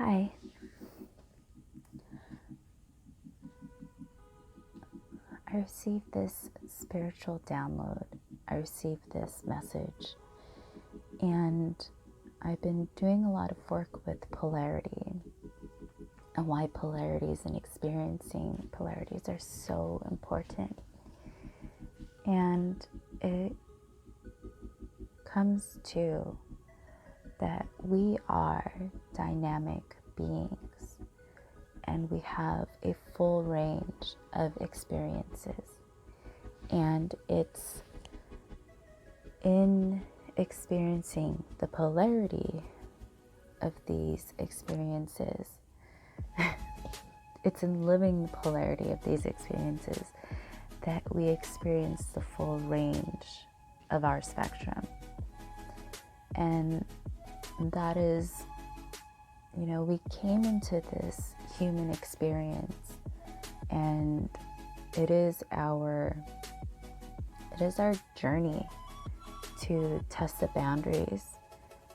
Hi. I received this spiritual download. I received this message, and I've been doing a lot of work with polarity and why polarities and experiencing polarities are so important. And it comes to that we are dynamic beings and we have a full range of experiences. And it's in experiencing the polarity of these experiences, it's in living the polarity of these experiences that we experience the full range of our spectrum. And that is, we came into this human experience, and it is our journey to test the boundaries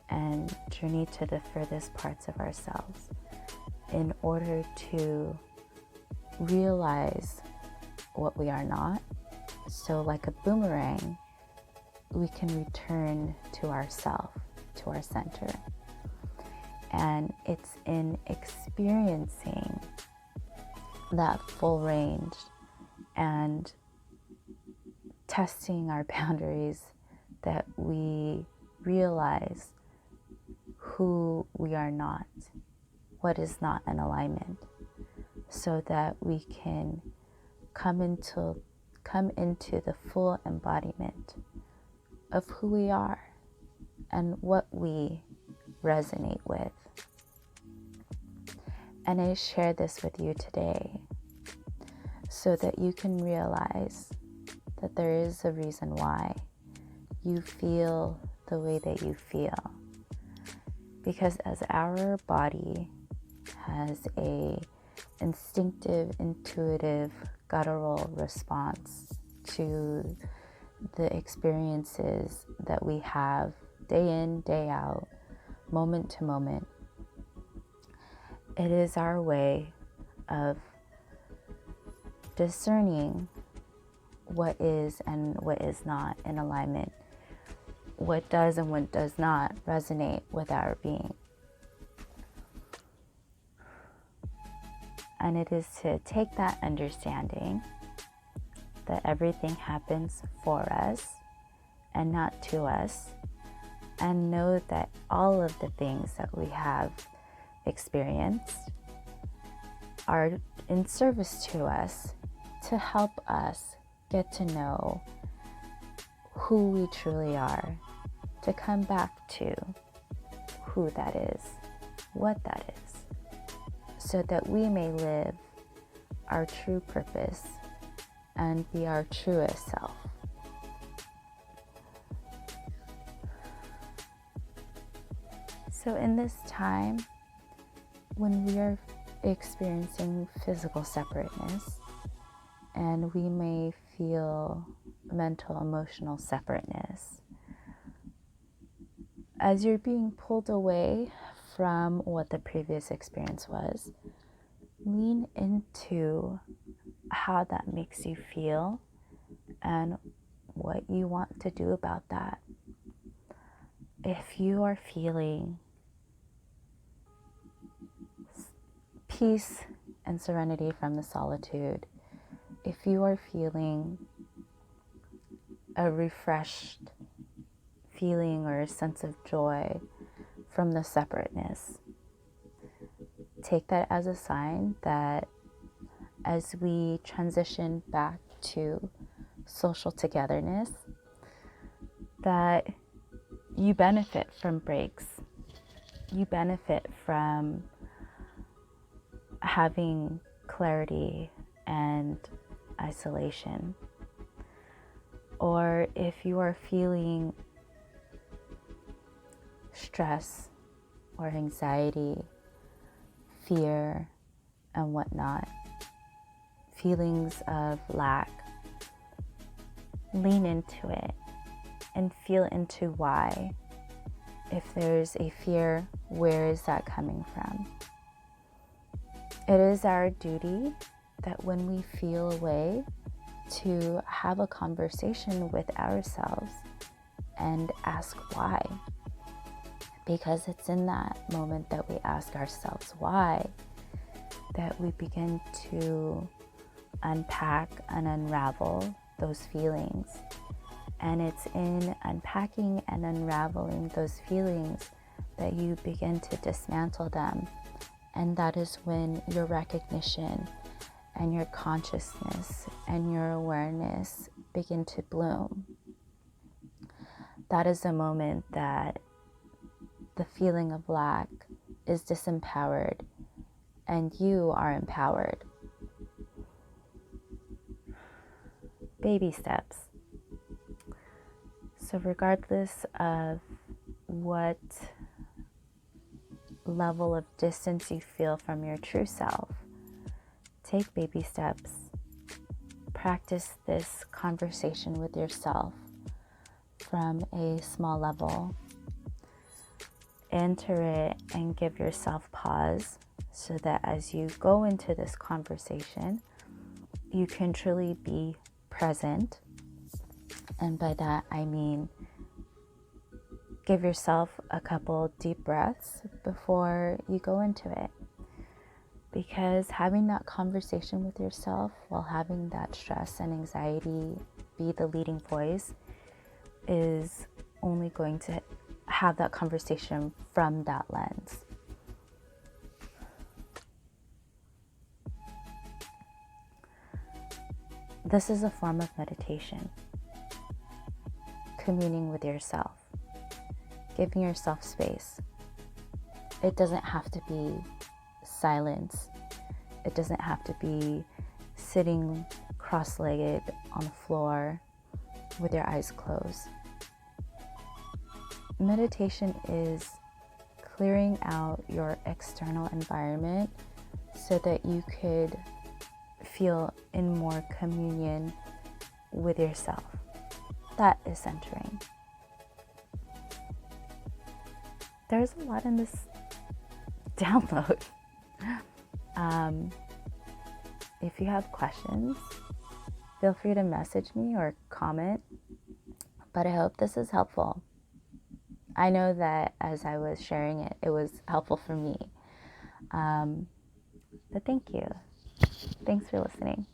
and journey to the furthest parts of ourselves in order to realize what we are not. So like a boomerang, we can return to ourself, to our center. And it's in experiencing that full range and testing our boundaries that we realize who we are not, what is not in alignment, so that we can come into the full embodiment of who we are and what we resonate with. And I share this with you today so that you can realize that there is a reason why you feel the way that you feel. Because as our body has a instinctive, intuitive, guttural response to the experiences that we have day in, day out, moment to moment, it is our way of discerning what is and what is not in alignment, what does and what does not resonate with our being. And it is to take that understanding that everything happens for us and not to us, and know that all of the things that we have experienced are in service to us to help us get to know who we truly are, to come back to who that is, what that is, so that we may live our true purpose and be our truest self. So in this time, when we are experiencing physical separateness, and we may feel mental, emotional separateness, as you're being pulled away from what the previous experience was, lean into how that makes you feel and what you want to do about that. If you are feeling peace and serenity from the solitude, if you are feeling a refreshed feeling or a sense of joy from the separateness, take that as a sign that as we transition back to social togetherness, that you benefit from breaks. You benefit from having clarity and isolation. Or if you are feeling stress or anxiety, fear, and whatnot, feelings of lack, lean into it and feel into why. If there's a fear, where is that coming from? It is our duty that when we feel a way, to have a conversation with ourselves and ask why. Because it's in that moment that we ask ourselves why that we begin to unpack and unravel those feelings. And it's in unpacking and unraveling those feelings that you begin to dismantle them. And that is when your recognition and your consciousness and your awareness begin to bloom. That is the moment that the feeling of lack is disempowered and you are empowered. Baby steps. So regardless of what level of distance you feel from your true self, take baby steps. Practice this conversation with yourself from a small level. Enter it and give yourself pause so that as you go into this conversation, you can truly be present. And by that, I mean, give yourself a couple deep breaths before you go into it. Because having that conversation with yourself while having that stress and anxiety be the leading voice is only going to have that conversation from that lens. This is a form of meditation, communing with yourself, giving yourself space. It doesn't have to be silence. It doesn't have to be sitting cross-legged on the floor with your eyes closed. Meditation is clearing out your external environment so that you could feel in more communion with yourself. That is centering. There's a lot in this download. If you have questions, feel free to message me or comment, but I hope this is helpful. I know that as I was sharing it, it was helpful for me. But thank you. Thanks for listening.